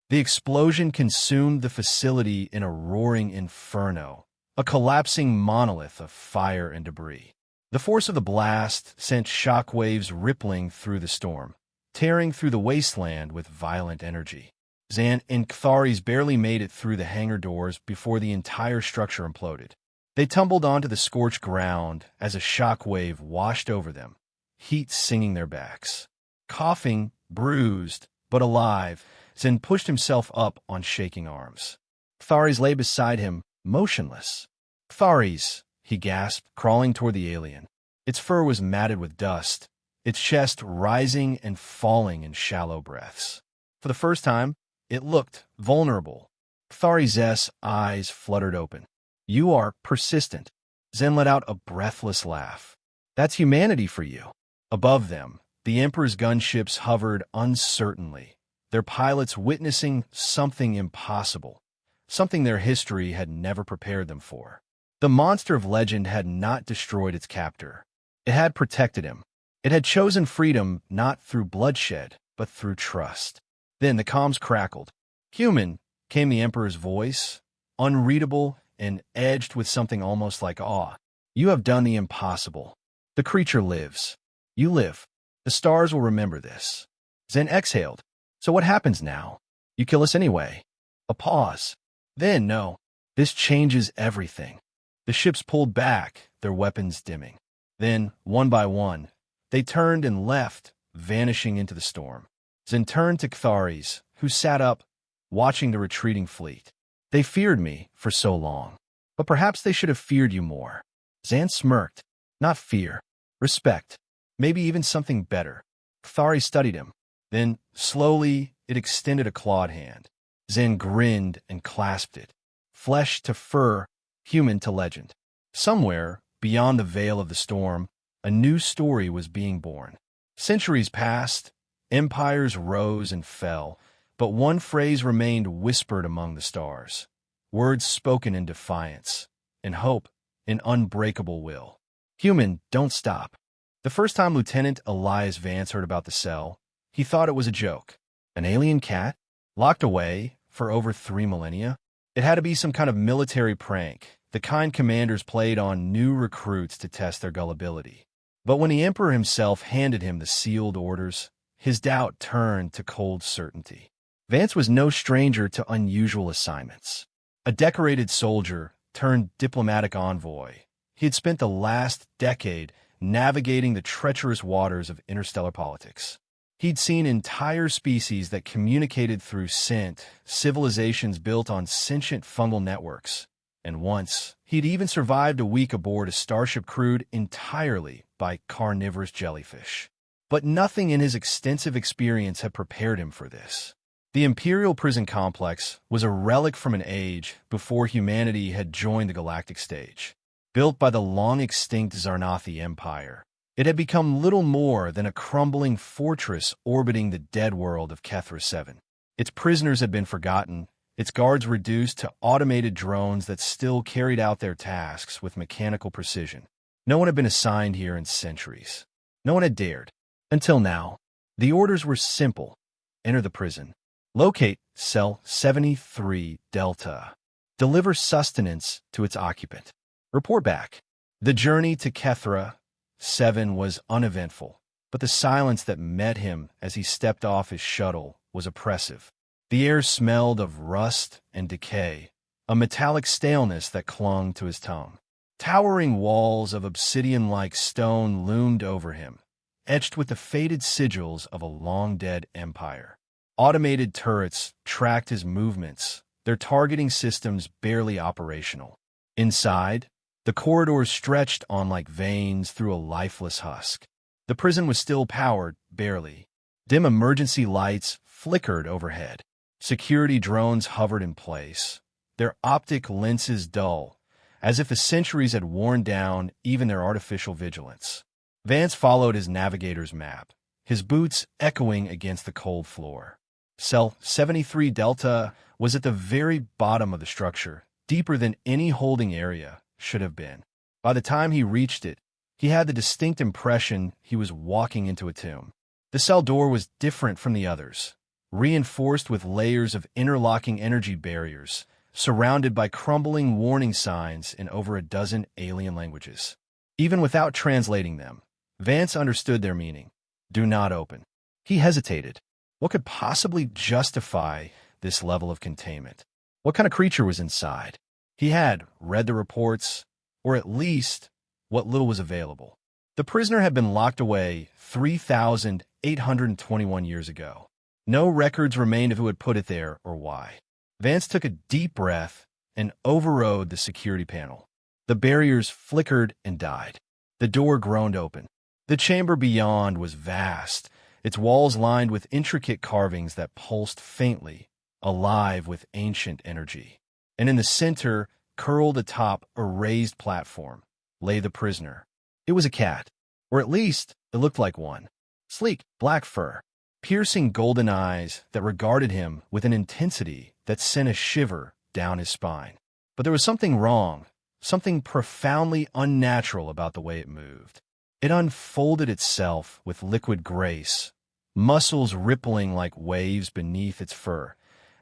The explosion consumed the facility in a roaring inferno, a collapsing monolith of fire and debris. The force of the blast sent shockwaves rippling through the storm, tearing through the wasteland with violent energy. Zan and Ktharis barely made it through the hangar doors before the entire structure imploded. They tumbled onto the scorched ground as a shockwave washed over them, heat singing their backs. Coughing, bruised, but alive, Zan pushed himself up on shaking arms. Ktharis lay beside him, motionless. "Ktharis," he gasped, crawling toward the alien. Its fur was matted with dust, its chest rising and falling in shallow breaths. For the first time, it looked vulnerable. Ktharis' eyes fluttered open. "You are persistent." Zen let out a breathless laugh. "That's humanity for you." Above them, the Emperor's gunships hovered uncertainly, their pilots witnessing something impossible, something their history had never prepared them for. The monster of legend had not destroyed its captor. It had protected him. It had chosen freedom not through bloodshed, but through trust. Then the comms crackled. "Human," came the Emperor's voice, unreadable and edged with something almost like awe. "You have done the impossible. The creature lives. You live. The stars will remember this." Zen exhaled. "So what happens now? You kill us anyway." A pause. Then, "No. This changes everything." The ships pulled back, their weapons dimming. Then, one by one, they turned and left, vanishing into the storm. Zen turned to Ktharis, who sat up, watching the retreating fleet. "They feared me for so long, but perhaps they should have feared you more." Zan smirked. "Not fear. Respect. Maybe even something better." Ktharis studied him. Then, slowly, it extended a clawed hand. Zan grinned and clasped it. Flesh to fur, human to legend. Somewhere, beyond the veil of the storm, a new story was being born. Centuries passed, empires rose and fell, but one phrase remained whispered among the stars. Words spoken in defiance, in hope, in unbreakable will. "Human, don't stop." The first time Lieutenant Elias Vance heard about the cell, he thought it was a joke. An alien cat? Locked away for over 3 millennia? It had to be some kind of military prank, the kind commanders played on new recruits to test their gullibility. But when the Emperor himself handed him the sealed orders, his doubt turned to cold certainty. Vance was no stranger to unusual assignments. A decorated soldier turned diplomatic envoy, he had spent the last decade navigating the treacherous waters of interstellar politics. He'd seen entire species that communicated through scent, civilizations built on sentient fungal networks. And once, he'd even survived a week aboard a starship crewed entirely by carnivorous jellyfish. But nothing in his extensive experience had prepared him for this. The Imperial Prison Complex was a relic from an age before humanity had joined the galactic stage. Built by the long-extinct Zarnathi Empire, it had become little more than a crumbling fortress orbiting the dead world of Kethra 7. Its prisoners had been forgotten, its guards reduced to automated drones that still carried out their tasks with mechanical precision. No one had been assigned here in centuries. No one had dared. Until now. The orders were simple. Enter the prison. Locate Cell 73 Delta. Deliver sustenance to its occupant. Report back. The journey to Kethra 7 was uneventful, but the silence that met him as he stepped off his shuttle was oppressive. The air smelled of rust and decay, a metallic staleness that clung to his tongue. Towering walls of obsidian-like stone loomed over him, etched with the faded sigils of a long-dead empire. Automated turrets tracked his movements, their targeting systems barely operational. Inside, the corridors stretched on like veins through a lifeless husk. The prison was still powered, barely. Dim emergency lights flickered overhead. Security drones hovered in place, their optic lenses dull, as if the centuries had worn down even their artificial vigilance. Vance followed his navigator's map, his boots echoing against the cold floor. Cell 73 Delta was at the very bottom of the structure, deeper than any holding area should have been. By the time he reached it, he had the distinct impression he was walking into a tomb. The cell door was different from the others. reinforced with layers of interlocking energy barriers, surrounded by crumbling warning signs in over a dozen alien languages. Even without translating them, Vance understood their meaning. Do not open. He hesitated. What could possibly justify this level of containment? What kind of creature was inside? He had read the reports, or at least what little was available. The prisoner had been locked away 3,821 years ago. No records remained of who had put it there or why. Vance took a deep breath and overrode the security panel. The barriers flickered and died. The door groaned open. The chamber beyond was vast, its walls lined with intricate carvings that pulsed faintly, alive with ancient energy. And in the center, curled atop a raised platform, lay the prisoner. It was a cat, or at least it looked like one. Sleek, black fur, piercing golden eyes that regarded him with an intensity that sent a shiver down his spine. But there was something wrong, something profoundly unnatural about the way it moved. It unfolded itself with liquid grace, muscles rippling like waves beneath its fur,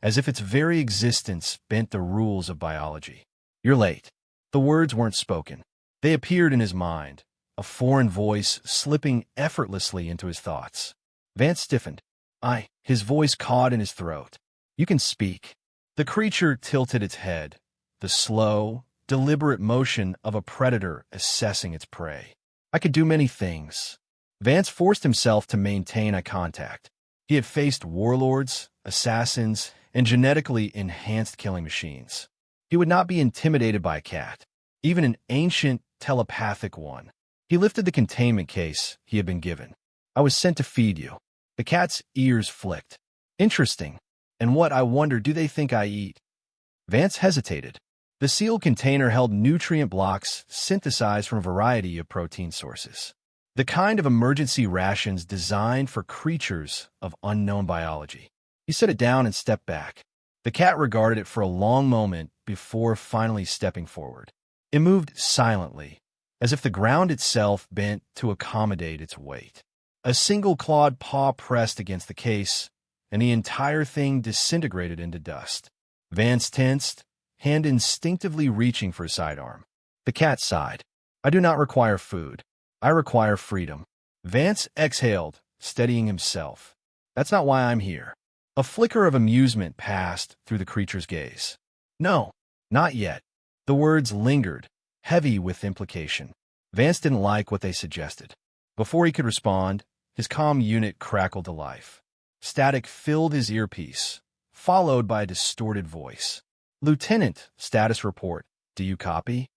as if its very existence bent the rules of biology. You're late. The words weren't spoken. They appeared in his mind, a foreign voice slipping effortlessly into his thoughts. Vance stiffened. His voice caught in his throat. You can speak. The creature tilted its head, the slow, deliberate motion of a predator assessing its prey. I could do many things. Vance forced himself to maintain eye contact. He had faced warlords, assassins, and genetically enhanced killing machines. He would not be intimidated by a cat, even an ancient, telepathic one. He lifted the containment case he had been given. I was sent to feed you. The cat's ears flicked. Interesting. And what, I wonder, do they think I eat? Vance hesitated. The sealed container held nutrient blocks synthesized from a variety of protein sources. The kind of emergency rations designed for creatures of unknown biology. He set it down and stepped back. The cat regarded it for a long moment before finally stepping forward. It moved silently, as if the ground itself bent to accommodate its weight. A single clawed paw pressed against the case, and the entire thing disintegrated into dust. Vance tensed, hand instinctively reaching for his sidearm. The cat sighed. I do not require food. I require freedom. Vance exhaled, steadying himself. That's not why I'm here. A flicker of amusement passed through the creature's gaze. No, not yet. The words lingered, heavy with implication. Vance didn't like what they suggested. Before he could respond, his comm unit crackled to life. Static filled his earpiece, followed by a distorted voice. Lieutenant, status report. Do you copy?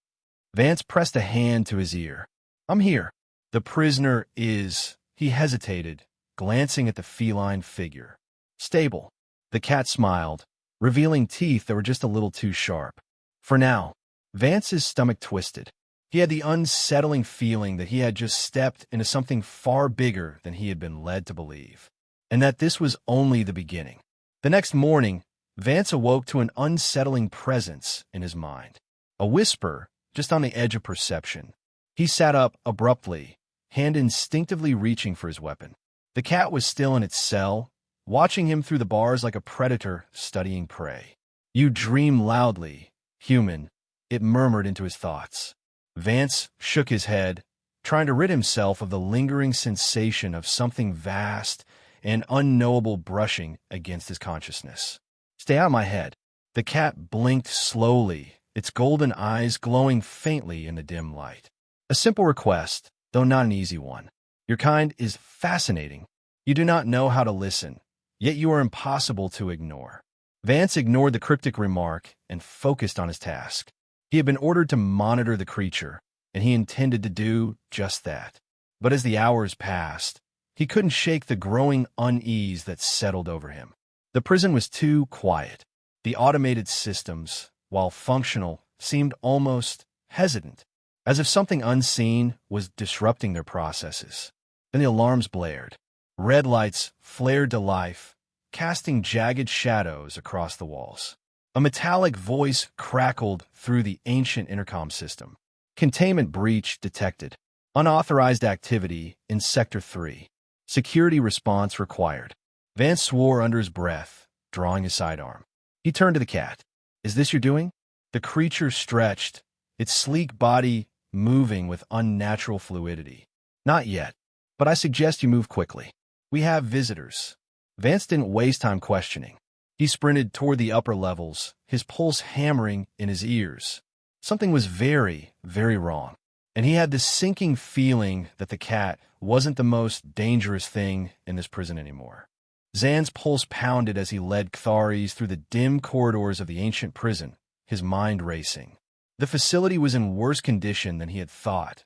Vance pressed a hand to his ear. I'm here. The prisoner is... He hesitated, glancing at the feline figure. Stable. The cat smiled, revealing teeth that were just a little too sharp. For now. Vance's stomach twisted. He had the unsettling feeling that he had just stepped into something far bigger than he had been led to believe, and that this was only the beginning. The next morning, Vance awoke to an unsettling presence in his mind, a whisper just on the edge of perception. He sat up abruptly, hand instinctively reaching for his weapon. The cat was still in its cell, watching him through the bars like a predator studying prey. You dream loudly, human, it murmured into his thoughts. Vance shook his head, trying to rid himself of the lingering sensation of something vast and unknowable brushing against his consciousness. Stay out of my head. The cat blinked slowly, its golden eyes glowing faintly in the dim light. A simple request, though not an easy one. Your kind is fascinating. You do not know how to listen, yet you are impossible to ignore. Vance ignored the cryptic remark and focused on his task. He had been ordered to monitor the creature, and he intended to do just that. But as the hours passed, he couldn't shake the growing unease that settled over him. The prison was too quiet. The automated systems, while functional, seemed almost hesitant, as if something unseen was disrupting their processes. Then the alarms blared. Red lights flared to life, casting jagged shadows across the walls. A metallic voice crackled through the ancient intercom system. Containment breach detected. Unauthorized activity in Sector 3. Security response required. Vance swore under his breath, drawing his sidearm. He turned to the cat. Is this your doing? The creature stretched, its sleek body moving with unnatural fluidity. Not yet, but I suggest you move quickly. We have visitors. Vance didn't waste time questioning. He sprinted toward the upper levels, his pulse hammering in his ears. Something was very, very wrong, and he had this sinking feeling that the cat wasn't the most dangerous thing in this prison anymore. Zan's pulse pounded as he led Ktharis through the dim corridors of the ancient prison, his mind racing. The facility was in worse condition than he had thought.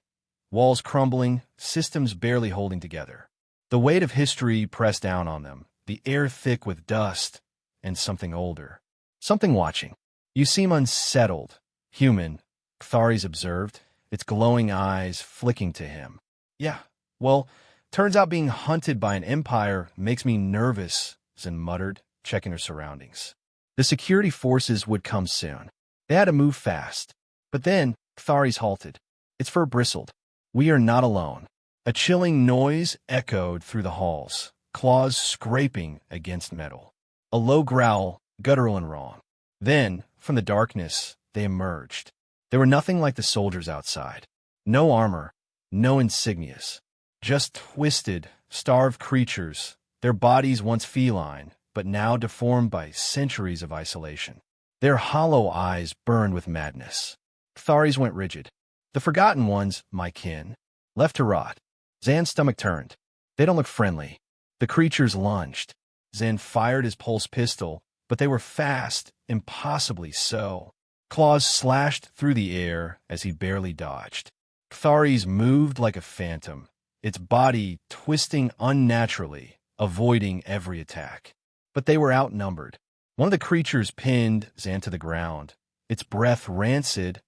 Walls crumbling, systems barely holding together. The weight of history pressed down on them, the air thick with dust, and something older. Something watching. You seem unsettled. Human, Ktharis observed, its glowing eyes flicking to him. Yeah, well, turns out being hunted by an empire makes me nervous, Zan muttered, checking her surroundings. The security forces would come soon. They had to move fast. But then, Ktharis halted. Its fur bristled. We are not alone. A chilling noise echoed through the halls, claws scraping against metal. A low growl, guttural and wrong. Then, from the darkness, they emerged. They were nothing like the soldiers outside. No armor, no insignias. Just twisted, starved creatures, their bodies once feline, but now deformed by centuries of isolation. Their hollow eyes burned with madness. Ktharis went rigid. The forgotten ones, my kin, left to rot. Zan's stomach turned. They don't look friendly. The creatures lunged. Zan fired his pulse pistol, but they were fast, impossibly so. Claws slashed through the air as he barely dodged. Ktharis moved like a phantom, its body twisting unnaturally, avoiding every attack. But they were outnumbered. One of the creatures pinned Zan to the ground, its breath rancid,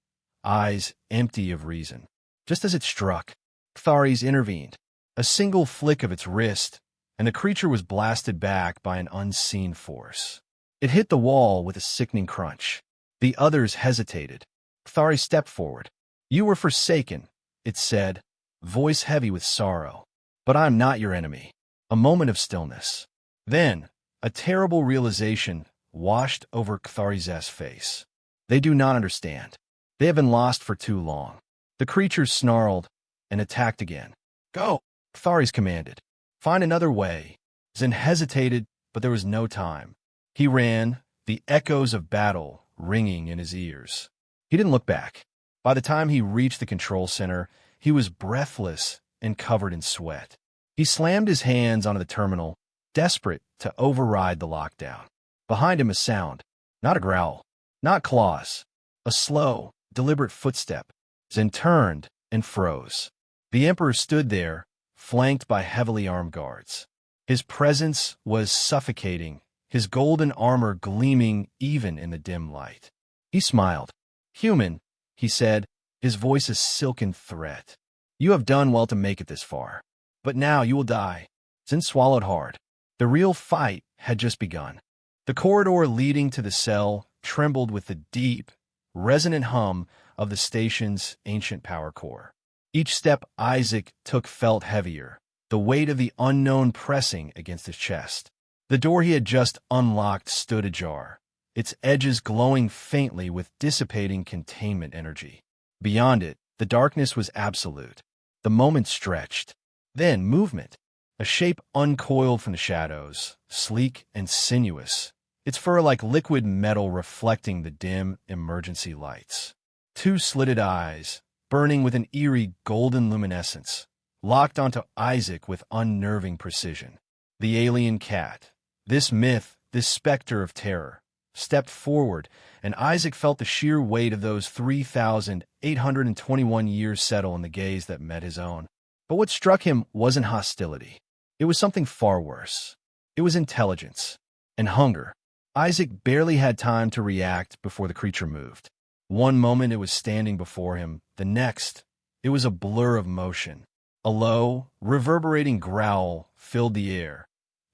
eyes empty of reason. Just as it struck, Ktharis intervened. A single flick of its wrist, and the creature was blasted back by an unseen force. It hit the wall with a sickening crunch. The others hesitated. Ktharis stepped forward. You were forsaken, it said, voice heavy with sorrow. But I am not your enemy. A moment of stillness. Then, a terrible realization washed over Ktharis' face. They do not understand. They have been lost for too long. The creature snarled and attacked again. Go, Ktharis commanded. Find another way. Zan hesitated, but there was no time. He ran, the echoes of battle ringing in his ears. He didn't look back. By the time he reached the control center, he was breathless and covered in sweat. He slammed his hands onto the terminal, desperate to override the lockdown. Behind him a sound, not a growl, not claws, a slow, deliberate footstep. Zan turned and froze. The Emperor stood there, flanked by heavily armed guards. His presence was suffocating, his golden armor gleaming even in the dim light. He smiled. Human, he said, his voice a silken threat. You have done well to make it this far. But now you will die. Zan swallowed hard. The real fight had just begun. The corridor leading to the cell trembled with the deep, resonant hum of the station's ancient power core. Each step Isaac took felt heavier, the weight of the unknown pressing against his chest. The door he had just unlocked stood ajar, its edges glowing faintly with dissipating containment energy. Beyond it, the darkness was absolute. The moment stretched. Then movement. A shape uncoiled from the shadows, sleek and sinuous, its fur like liquid metal reflecting the dim emergency lights. Two slitted eyes, burning with an eerie golden luminescence, locked onto Isaac with unnerving precision. The alien cat, this myth, this specter of terror, stepped forward, and Isaac felt the sheer weight of those 3,821 years settle in the gaze that met his own. But what struck him wasn't hostility. It was something far worse. It was intelligence and hunger. Isaac barely had time to react before the creature moved. One moment it was standing before him, the next, it was a blur of motion. A low, reverberating growl filled the air,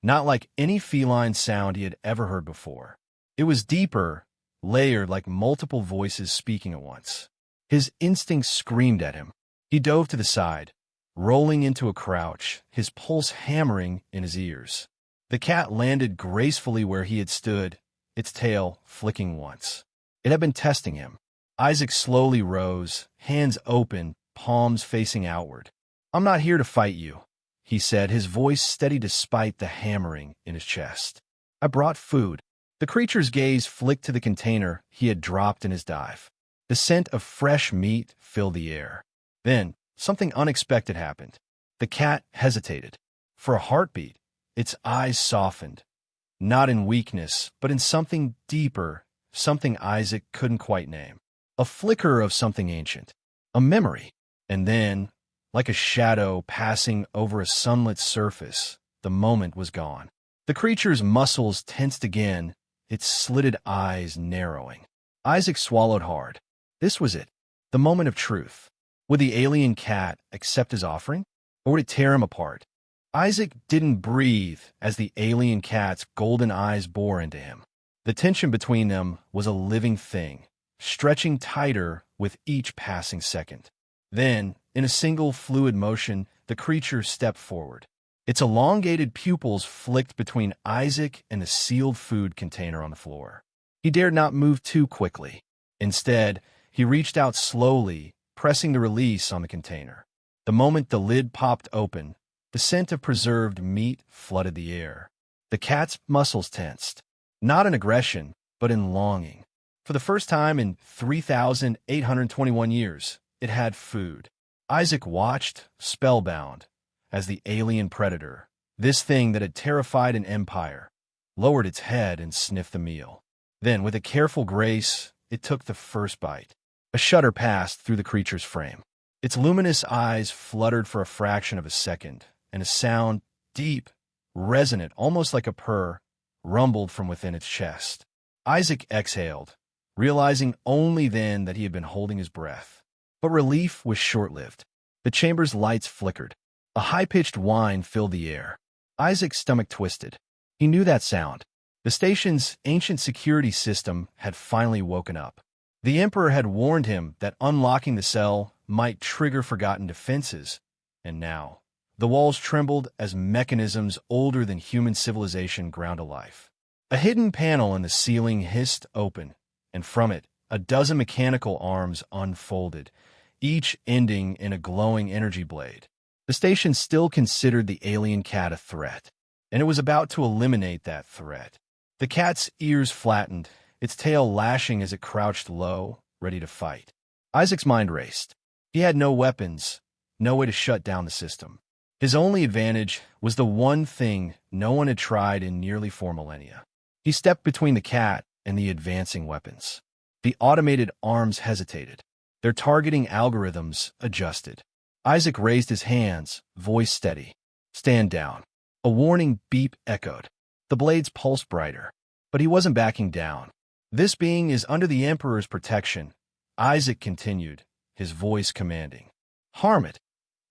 not like any feline sound he had ever heard before. It was deeper, layered like multiple voices speaking at once. His instincts screamed at him. He dove to the side, rolling into a crouch, his pulse hammering in his ears. The cat landed gracefully where he had stood, its tail flicking once. It had been testing him. Isaac slowly rose, hands open, palms facing outward. "I'm not here to fight you," he said, his voice steady despite the hammering in his chest. "I brought food." The creature's gaze flicked to the container he had dropped in his dive. The scent of fresh meat filled the air. Then, something unexpected happened. The cat hesitated. For a heartbeat, its eyes softened. Not in weakness, but in something deeper, something Isaac couldn't quite name. A flicker of something ancient. A memory. And then, like a shadow passing over a sunlit surface, the moment was gone. The creature's muscles tensed again, its slitted eyes narrowing. Isaac swallowed hard. This was it. The moment of truth. Would the alien cat accept his offering? Or would it tear him apart? Isaac didn't breathe as the alien cat's golden eyes bore into him. The tension between them was a living thing, stretching tighter with each passing second. Then, in a single fluid motion, the creature stepped forward. Its elongated pupils flicked between Isaac and the sealed food container on the floor. He dared not move too quickly. Instead, he reached out slowly, pressing the release on the container. The moment the lid popped open, the scent of preserved meat flooded the air. The cat's muscles tensed, not in aggression, but in longing. For the first time in 3,821 years, it had food. Isaac watched, spellbound, as the alien predator, this thing that had terrified an empire, lowered its head and sniffed the meal. Then, with a careful grace, it took the first bite. A shudder passed through the creature's frame. Its luminous eyes fluttered for a fraction of a second, and a sound, deep, resonant, almost like a purr, rumbled from within its chest. Isaac exhaled, realizing only then that he had been holding his breath. But relief was short-lived. The chamber's lights flickered. A high-pitched whine filled the air. Isaac's stomach twisted. He knew that sound. The station's ancient security system had finally woken up. The Emperor had warned him that unlocking the cell might trigger forgotten defenses, and now the walls trembled as mechanisms older than human civilization ground to life. A hidden panel in the ceiling hissed open, and from it, a dozen mechanical arms unfolded, each ending in a glowing energy blade. The station still considered the alien cat a threat, and it was about to eliminate that threat. The cat's ears flattened, its tail lashing as it crouched low, ready to fight. Isaac's mind raced. He had no weapons, no way to shut down the system. His only advantage was the one thing no one had tried in nearly 4 millennia. He stepped between the cat and the advancing weapons. The automated arms hesitated. Their targeting algorithms adjusted. Isaac raised his hands, voice steady. "Stand down." A warning beep echoed. The blades pulsed brighter. But he wasn't backing down. "This being is under the Emperor's protection," Isaac continued, his voice commanding. "Harm it,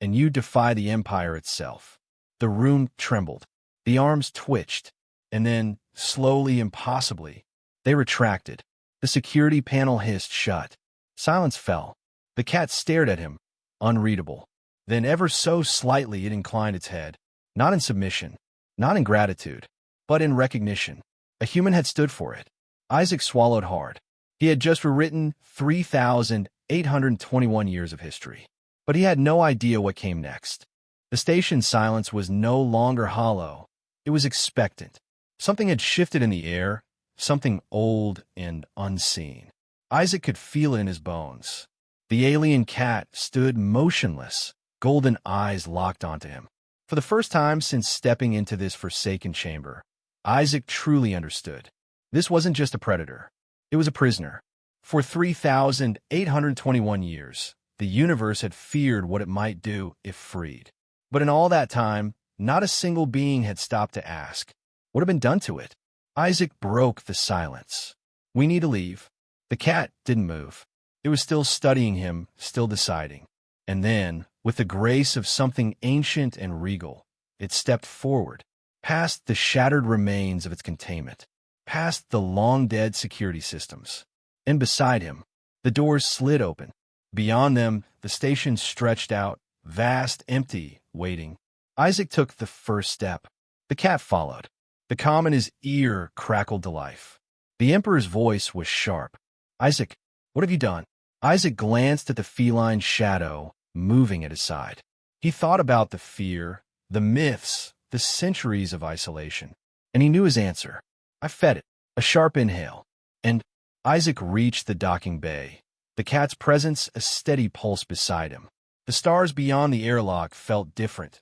and you defy the Empire itself." The room trembled. The arms twitched. And then, slowly and possibly, they retracted. The security panel hissed shut. Silence fell. The cat stared at him, unreadable. Then ever so slightly it inclined its head, not in submission, not in gratitude, but in recognition. A human had stood for it. Isaac swallowed hard. He had just rewritten 3,821 years of history. But he had no idea what came next. The station's silence was no longer hollow. It was expectant. Something had shifted in the air, something old and unseen. Isaac could feel it in his bones. The alien cat stood motionless, golden eyes locked onto him. For the first time since stepping into this forsaken chamber, Isaac truly understood. This wasn't just a predator. It was a prisoner. For 3,821 years, the universe had feared what it might do if freed. But in all that time, not a single being had stopped to ask, what had been done to it? Isaac broke the silence. "We need to leave." The cat didn't move. It was still studying him, still deciding. And then, with the grace of something ancient and regal, it stepped forward, past the shattered remains of its containment, past the long-dead security systems. And beside him, the doors slid open. Beyond them, the station stretched out, vast, empty, waiting. Isaac took the first step. The cat followed. The calm in his ear crackled to life. The Emperor's voice was sharp. "Isaac, what have you done?" Isaac glanced at the feline shadow moving at his side. He thought about the fear, the myths, the centuries of isolation, and he knew his answer. "I fed it." A sharp inhale, and Isaac reached the docking bay, the cat's presence a steady pulse beside him. The stars beyond the airlock felt different,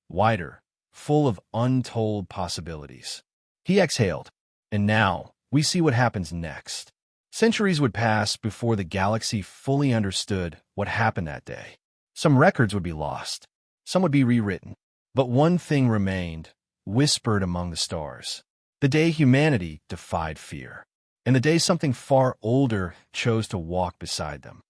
wider, full of untold possibilities. He exhaled, and now we see what happens next. Centuries would pass before the galaxy fully understood what happened that day. Some records would be lost, some would be rewritten, but one thing remained, whispered among the stars. The day humanity defied fear, and the day something far older chose to walk beside them.